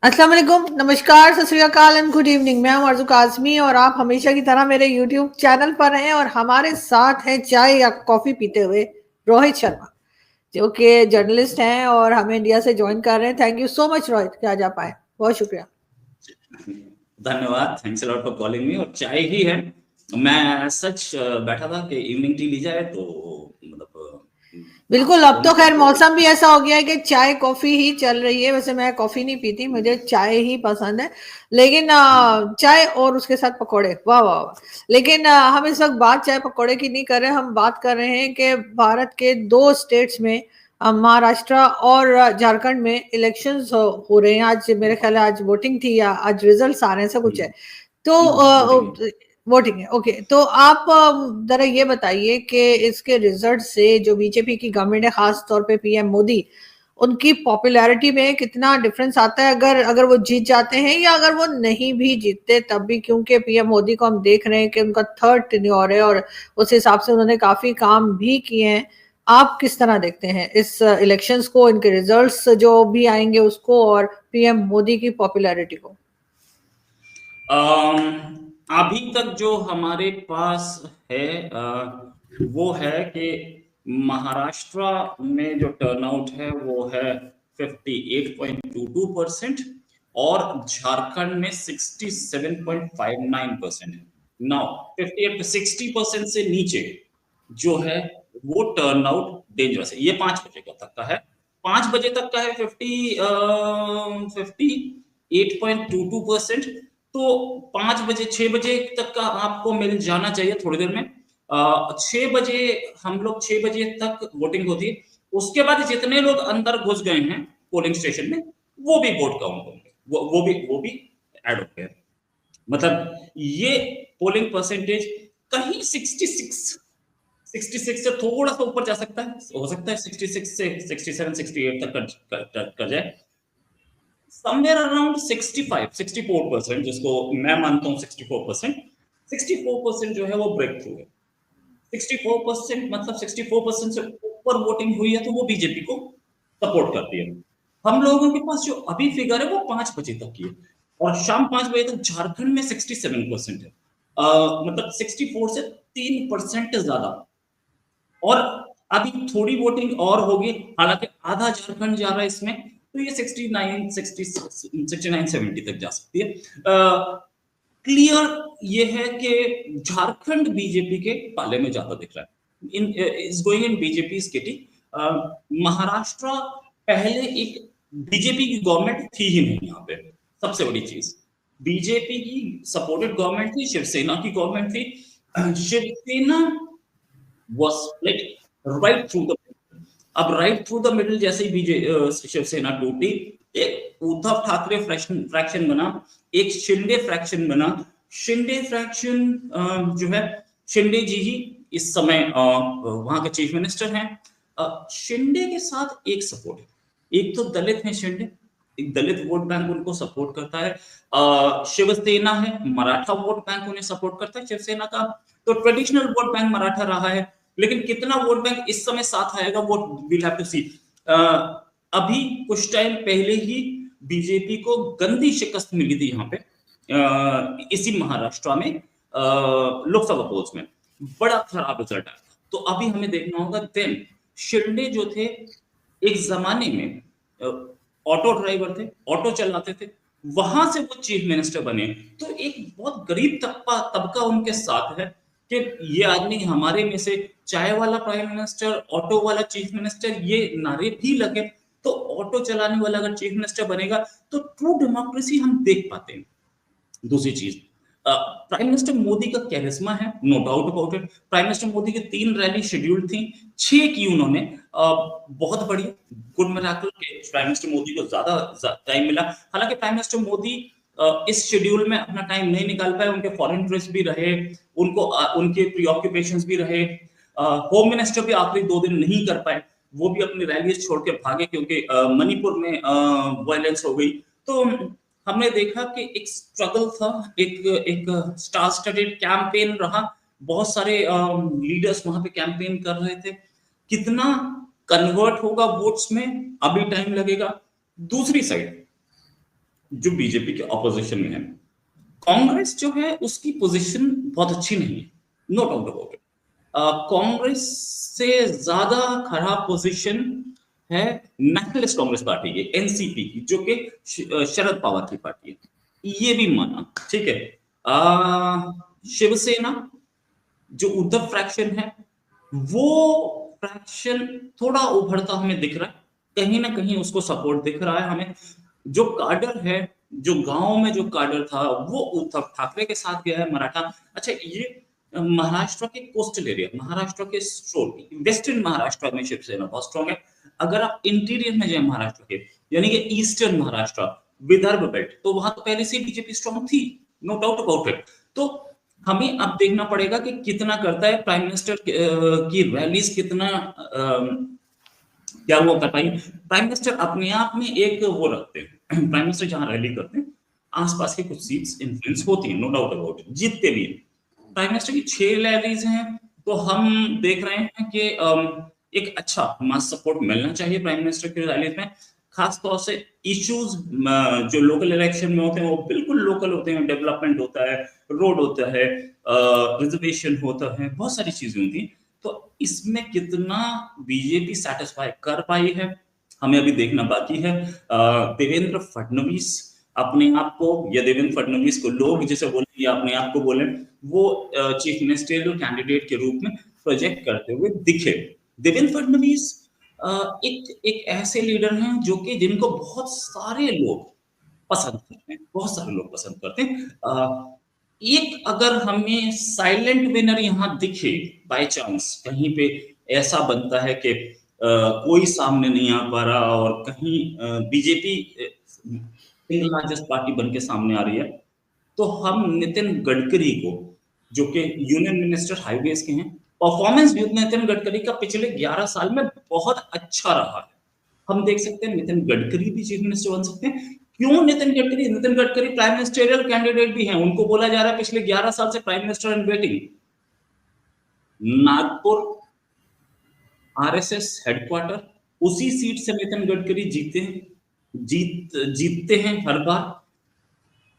अस्सलाम वालेकुम, नमस्कार, सत श्री अकाल एंड गुड इवनिंग। मैं हूं आरज़ू काज़मी और आप हमेशा की तरह मेरे यूट्यूब चैनल पर हैं और हमारे साथ हैं चाय या कॉफ़ी पीते हुए रोहित शर्मा, जो कि जर्नलिस्ट हैं और हमें इंडिया से जॉइन कर रहे हैं। Thank you so much Rohit कि आज आप आए। बहुत शुक्रिया। धन्यवाद, thanks a lot for calling me. और चाय ही है। मैं सच बैठा था कि इवनिंग टी ली जाए तो मतलब बिल्कुल, आप अब दोनों तो को खैर मौसम भी ऐसा हो गया है कि चाय कॉफ़ी ही चल रही है। वैसे मैं कॉफ़ी नहीं पीती, मुझे चाय ही पसंद है। लेकिन चाय और उसके साथ पकौड़े, वाह, वाह, वाह! लेकिन हम इस वक़्त बात चाय पकौड़े की नहीं कर रहे हैं, हम बात कर रहे हैं कि भारत के 2 स्टेट्स में महाराष्ट्र और झारखंड में इलेक्शंस हो रहे हैं। आज मेरे ख़्याल है आज वोटिंग थी या आज रिज़ल्ट्स आ रहे हैं, ऐसा कुछ है। तो वोटिंग। वोटिंग है, ओके। तो आप जरा ये बताइए कि इसके रिजल्ट से जो बीजेपी की गवर्नमेंट है, खास तौर पे पीएम मोदी, उनकी पॉपुलैरिटी में कितना डिफरेंस आता है अगर अगर वो जीत जाते हैं या अगर वो नहीं भी जीतते तब भी, क्योंकि पीएम मोदी को हम देख रहे हैं कि उनका थर्ड टेन्योर है और उस हिसाब से उन्होंने काफी काम भी किए हैं। आप किस तरह देखते हैं इस इलेक्शंस को, इनके रिजल्ट्स जो भी आएंगे उसको, और पीएम मोदी की पॉपुलैरिटी को? अभी तक जो हमारे पास है वो है कि महाराष्ट्र में जो टर्नआउट है वो है 58.22% और झारखंड में 67.59% है। नाउ 58 to 60% से नीचे जो है वो टर्नआउट डेंजरस है। ये 5 बजे का तक का है। 5 बजे तक का है 58.22%। तो 5 बजे 6 बजे तक का आपको मिल जाना चाहिए थोड़ी देर में। 6 बजे हम लोग 6 बजे तक वोटिंग होती है। उसके बाद जितने लोग अंदर घुस गए हैं पोलिंग स्टेशन में वो भी वोट काउंट होंगे, वो भी ऐड हो गए। मतलब ये पोलिंग परसेंटेज कहीं 66 से थोड़ा सा ऊपर जा सकता है, हो सकता है 66 से 67 68 तक कर जाए। समवेयर अराउंड 64% जिसको मैं मानता हूं 64% जो है वो ब्रेक थ्रू है। 64% मतलब 64% से ऊपर वोटिंग हुई है तो वो बीजेपी को सपोर्ट करती है। हम लोगों के पास जो अभी फिगर है वो 5 बजे तक की है और शाम 5 बजे तक झारखंड में 67% है। मतलब 64 से 3% ज्यादा। और अभी थोड़ी वोटिंग और होगी, हालांकि आधा झारखंड जा रहा है इसमें, तो ये 69 70 तक जा सकती है। क्लियर ये है कि झारखंड बीजेपी के पाले में ज्यादा दिख रहा है, in is going in BJP kitty. Maharashtra पहले एक बीजेपी की गवर्नमेंट थी ही नहीं यहाँ पे। सबसे बड़ी चीज, बीजेपी की सपोर्टेड गवर्नमेंट थी, शिवसेना की गवर्नमेंट थी। Shivsena was split right through the middle। अब राइट थ्रू द मिडिल जैसे ही शिवसेना टूटी, एक उद्धव ठाकरे फ्रैक्शन बना, एक शिंदे फ्रैक्शन बना। शिंदे फ्रैक्शन जो है, शिंदे जी ही इस समय वहां के चीफ मिनिस्टर हैं। शिंदे के साथ एक सपोर्ट है, एक तो दलित है शिंदे, एक दलित वोट बैंक उनको सपोर्ट करता है। शिवसेना है, मराठा वोट बैंक उन्हें सपोर्ट करता है शिवसेना का। तो ट्रेडिशनल वोट बैंक मराठा रहा है, लेकिन कितना वोट बैंक इस समय साथ आएगा वो विल हैव टू सी। अभी कुछ टाइम पहले ही बीजेपी को गंदी शिकस्त मिली थी यहाँ पे, इसी महाराष्ट्र में लोकसभा पोल्स में बड़ा खराब रिजल्ट आया। तो अभी हमें देखना होगा। देन शिंदे जो थे एक जमाने में ऑटो ड्राइवर थे, ऑटो चलाते थे, वहां से वो चीफ मिनिस्टर बने। तो एक बहुत गरीब तबका उनके साथ है कि ये आदमी हमारे में से चाय वाला प्राइम मिनिस्टर, ऑटो वाला चीफ मिनिस्टर, ये नारे भी लगे। तो ऑटो चलाने वाला अगर चीफ मिनिस्टर बनेगा तो ट्रू डेमोक्रेसी हम देख पाते हैं। दूसरी चीज, प्राइम मिनिस्टर मोदी का कैरिस्मा है, no doubt about it. Prime minister Modi की 3 रैली शेड्यूल्ड थी, 6 की उन्होंने। बहुत बढ़िया, गुड मिराकल के प्राइम मिनिस्टर मोदी को ज्यादा टाइम मिला। हालांकि प्राइम मिनिस्टर मोदी इस शेड्यूल में अपना टाइम नहीं निकाल पाए, उनके फॉरेन ट्रिप्स भी रहे, उनको उनके प्रीऑक्यूपेशंस भी रहे। होम मिनिस्टर भी आखिरी 2 दिन नहीं कर पाए, वो भी अपनी रैलीज छोड़ के भागे क्योंकि मणिपुर में वायलेंस हो गई। तो हमने देखा कि एक स्ट्रगल था, एक एक स्टार स्टडेड कैंपेन रहा। बहुत सारे लीडर्स वहां पे कैंपेन कर रहे थे। कितना कन्वर्ट होगा वोट्स में, अभी टाइम लगेगा। दूसरी साइड जो बीजेपी के ऑपोजिशन में है। कांग्रेस जो है उसकी पोजीशन बहुत अच्छी नहीं है, no doubt about it. Congress से ज्यादा खराब पोजीशन है नेशनलिस्ट कांग्रेस पार्टी की, एनसीपी की, जो कि शरद पवार की पार्टी है, ये भी माना, ठीक है। शिवसेना जो उद्धव फ्रैक्शन है, वो फ्रैक्शन थोड़ा उभरता हमें दिख रहा है, कहीं ना कहीं उसको सपोर्ट दिख रहा है हमें। जो काडर है, जो गांव में जो काडर था, वो उद्धव ठाकरे के साथ गया है, मराठा। अच्छा, ये महाराष्ट्र के कोस्टल एरिया, महाराष्ट्र के स्ट्रोक वेस्टर्न महाराष्ट्र में शिवसेना बहुत स्ट्रॉन्ग है। अगर आप इंटीरियर में जाए महाराष्ट्र के, यानी कि ईस्टर्न महाराष्ट्र, विदर्भ बेल्ट, तो वहां तो पहले से बीजेपी स्ट्रॉन्ग थी, नो डाउट अबाउट इट। तो हमें अब देखना पड़ेगा कि कितना करता है प्राइम मिनिस्टर की रैलीज, कितना क्या वो कर पाएंगे। प्राइम मिनिस्टर अपने आप में एक वो रखते हैं, प्राइम मिनिस्टर जहां रैली करते हैं, आसपास के कुछ सीट्स इन्फ्लुएंस होती हैं, नो डाउट अबाउट इट, जीतते भी हैं। प्राइम मिनिस्टर की 6 रैलीज हैं, तो हम देख रहे हैं कि एक अच्छा मास सपोर्ट मिलना चाहिए प्राइम मिनिस्टर की रैलीज में। खास तौर से इश्यूज जो लोकल इलेक्शन में होते हैं वो बिल्कुल लोकल होते हैं, डेवलपमेंट होता है, रोड होता है, रिजर्वेशन होता है, बहुत सारी चीजें होती हैं। तो इसमें कितना बीजेपी सेटिस्फाई कर पाई है, हमें अभी देखना बाकी है। देवेंद्र फडणवीस अपने आप को, या देवेंद्र फडणवीस को लोग जिसे बोले या अपने आप को बोले, वो चीफ मिनिस्टरियल कैंडिडेट के रूप में प्रोजेक्ट करते हुए दिखे। देवेंद्र फडणवीस एक एक ऐसे लीडर हैं जो कि जिनको बहुत सारे लोग पसंद करते हैं, बहुत सारे लोग पसंद करते हैं। एक अगर हमें साइलेंट विनर यहाँ दिखे बाय चांस, कहीं पे ऐसा बनता है कि कोई सामने नहीं आ पा रहा और कहीं बीजेपी सिंगल लार्जेस्ट पार्टी बन के सामने आ रही है, तो हम नितिन गडकरी को, जो कि यूनियन मिनिस्टर हाईवेज के हैं, परफॉर्मेंस भी नितिन गडकरी का पिछले 11 साल में बहुत अच्छा रहा है। हम देख सकते हैं नितिन गडकरी भी चीफ मिनिस्टर बन सकते हैं। क्यों Nitin Gadkari? Nitin Gadkari prime ministerial candidate भी हैं, उनको बोला जा रहा है पिछले 11 साल से prime minister in waiting. Nagpur RSS headquarter, उसी सीट से नितिन गडकरी जीतते हैं हर बार।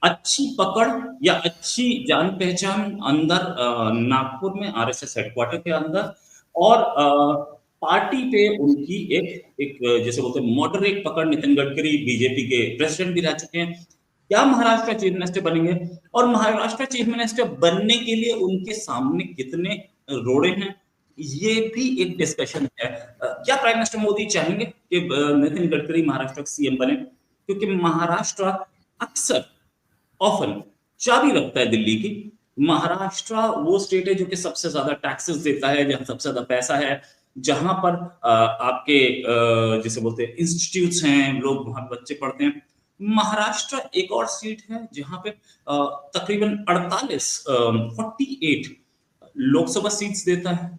अच्छी पकड़ या अच्छी जान पहचान अंदर नागपुर में आरएसएस हेडक्वार्टर के अंदर, और पार्टी पे उनकी एक एक जैसे बोलते हैं मॉडरेट पकड़। नितिन गडकरी बीजेपी के प्रेसिडेंट भी रह चुके हैं, क्या महाराष्ट्र चीफ मिनिस्टर बनेंगे? और महाराष्ट्र चीफ मिनिस्टर बनने के लिए उनके सामने कितने रोड़े हैं, ये भी एक डिस्कशन है। क्या प्राइम मिनिस्टर मोदी चाहेंगे कि नितिन गडकरी महाराष्ट्र का सीएम बने? क्योंकि महाराष्ट्र अक्सर ऑफन चाबी रखता है दिल्ली की। महाराष्ट्र वो स्टेट है जो कि सबसे ज्यादा टैक्सेस देता है, जहां सबसे ज्यादा पैसा है, जहां पर आपके जैसे बोलते हैं इंस्टीट्यूट्स हैं, लोग वहां बच्चे पढ़ते हैं। महाराष्ट्र एक और सीट है जहां पे तकरीबन 48 लोकसभा सीट्स देता है।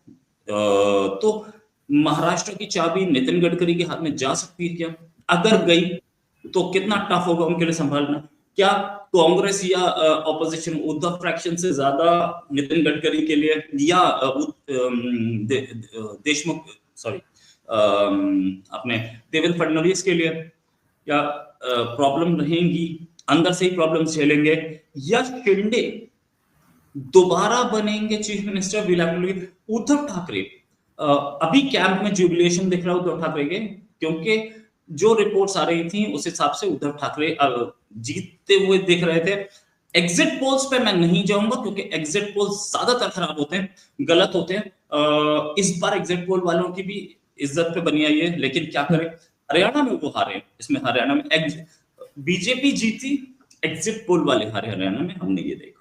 तो महाराष्ट्र की चाबी नितिन गडकरी के हाथ में जा सकती है क्या? अगर गई तो कितना टफ होगा उनके लिए संभालना? क्या कांग्रेस या ऑपोजिशन उद्धव फ्रैक्शन से ज्यादा नितिन गडकरी के लिए, या देशमुख सॉरी अपने देवेंद्र फडणवीस के लिए क्या प्रॉब्लम रहेंगी? अंदर से ही प्रॉब्लम झेलेंगे, या शिंदे दोबारा बनेंगे चीफ मिनिस्टर? उद्धव ठाकरे अभी कैंप में जुबिलेशन दिख रहा है उद्धव ठाकरे के, क्योंकि जो रिपोर्ट्स आ रही थी उस हिसाब से उद्धव ठाकरे जीतते हुए दिख रहे थे। एग्जिट पोल्स पे मैं नहीं जाऊंगा क्योंकि एग्जिट पोल्स ज्यादातर खराब होते हैं, गलत होते हैं। इस बार एग्जिट पोल वालों की भी इज्जत पे बनी आई है, लेकिन क्या करें, हरियाणा में वो हारे। इसमें हरियाणा में बीजेपी जीती, एग्जिट पोल वाले हारे हरियाणा में, हमने ये देखा।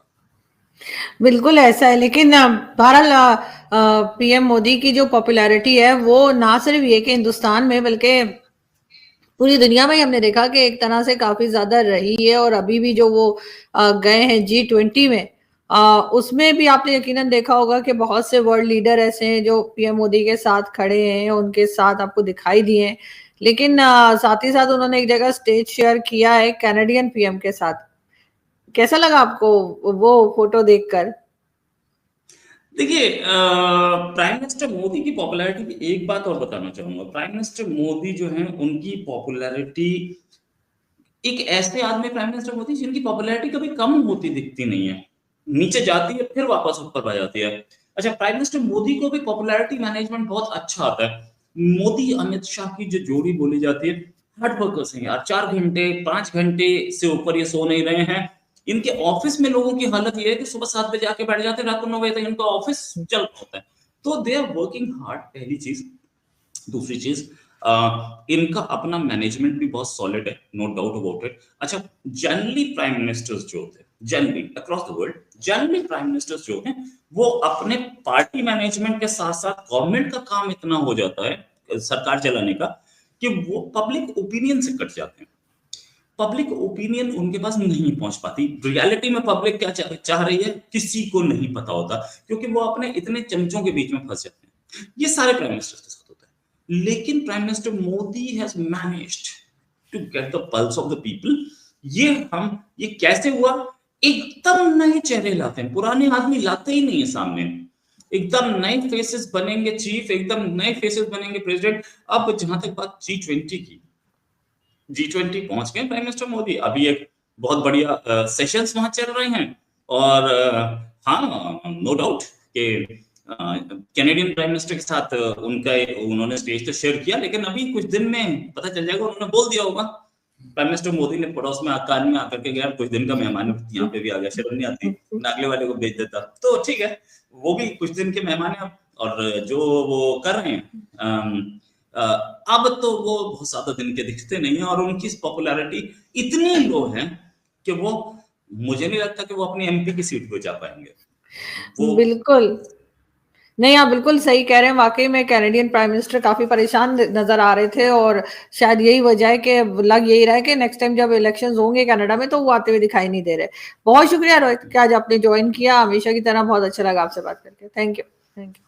बिल्कुल ऐसा है, लेकिन बहरहाल पीएम मोदी की जो पॉपुलैरिटी है वो ना सिर्फ ये कि हिंदुस्तान में बल्कि पूरी दुनिया में ही हमने देखा कि एक तरह से काफी ज्यादा रही है। और अभी भी जो वो गए हैं G20 में, उसमें भी आपने यकीनन देखा होगा कि बहुत से वर्ल्ड लीडर ऐसे हैं जो पीएम मोदी के साथ खड़े हैं, उनके साथ आपको दिखाई दिए हैं। लेकिन साथ ही साथ उन्होंने एक जगह स्टेज शेयर किया है कैनेडियन पीएम के साथ। कैसा लगा आपको वो फोटो देखकर? देखिए, प्राइम मिनिस्टर मोदी की पॉपुलैरिटी की एक बात और बताना चाहूंगा। प्राइम मिनिस्टर मोदी जो है उनकी पॉपुलैरिटी एक ऐसे आदमी प्राइम मिनिस्टर मोदी जिनकी पॉपुलैरिटी कभी कम होती दिखती नहीं है, नीचे जाती है फिर वापस ऊपर आ जाती है। अच्छा, प्राइम मिनिस्टर मोदी को भी पॉपुलैरिटी मैनेजमेंट बहुत अच्छा आता है। मोदी अमित शाह की जो जोड़ी बोली जाती है, हार्ड वर्कर्स हैं यार, 4 घंटे 5 घंटे से ऊपर ये सो नहीं रहे हैं। इनके ऑफिस में लोगों की हालत ये है कि सुबह 7 बजे आके बैठ जाते हैं, रात को 9 बजे तक इनका ऑफिस चल रहा होता है। तो दे आर वर्किंग हार्ड, पहली चीज। दूसरी चीज, इनका अपना मैनेजमेंट भी बहुत सॉलिड है, नो डाउट अबाउट इट। अच्छा, जनरली प्राइम मिनिस्टर्स जो होते हैं, generally across the world, generally prime ministers जो हैं वो अपने पार्टी मैनेजमेंट के साथ साथ गवर्नमेंट का काम इतना हो जाता है सरकार चलाने का कि वो पब्लिक ओपिनियन से कट जाते हैं। पब्लिक ओपिनियन उनके पास नहीं पहुंच पाती। रियलिटी में पब्लिक क्या चाह रही है किसी को नहीं पता होता, क्योंकि वो अपने इतने चमचों के बीच में फंस जाते हैं। ये सारे प्राइम मिनिस्टर्स के साथ होता है, लेकिन prime minister Modi has managed to get the pulse of the people. ये कैसे हुआ? एकदम नए चेहरे लाते हैं, पुराने आदमी लाते ही नहीं है सामने। एकदम नए फेसेस बनेंगे चीफ, एकदम नए फेसेस बनेंगे प्रेसिडेंट। अब जहां तक बात G20 की, G20 पहुंच गए प्राइम मिनिस्टर मोदी। अभी एक बहुत बढ़िया सेशंस वहां चल रहे हैं। और हाँ, नो डाउट कि कैनेडियन प्राइम मिनिस्टर के साथ उन्होंने स्टेज तो शेयर किया, लेकिन अभी कुछ दिन में पता चल जाएगा, उन्होंने बोल दिया होगा। प्राइम मिनिस्टर मोदी ने पड़ोस में कान में आकर के गया, कुछ दिन का मेहमान यहाँ पे भी आ गया, शर्म नहीं आती, नागले वाले को भेज देता। तो ठीक है, वो भी कुछ दिन के मेहमान है। और जो वो कर रहे हैं, अब तो वो बहुत ज्यादा दिन के दिखते नहीं है, और उनकी पॉपुलैरिटी इतनी लो है कि वो, मुझे नहीं लगता कि वो अपनी एमपी की सीट पे जा पाएंगे। वो बिल्कुल नहीं, आप बिल्कुल सही कह रहे हैं। वाकई में कैनेडियन प्राइम मिनिस्टर काफी परेशान नजर आ रहे थे, और शायद यही वजह है कि लग यही रहा है कि नेक्स्ट टाइम जब इलेक्शंस होंगे कनाडा में तो वो आते हुए दिखाई नहीं दे रहे। बहुत शुक्रिया रोहित कि आज आपने ज्वाइन किया, हमेशा की तरह बहुत अच्छा लगा आपसे बात करके। Thank you.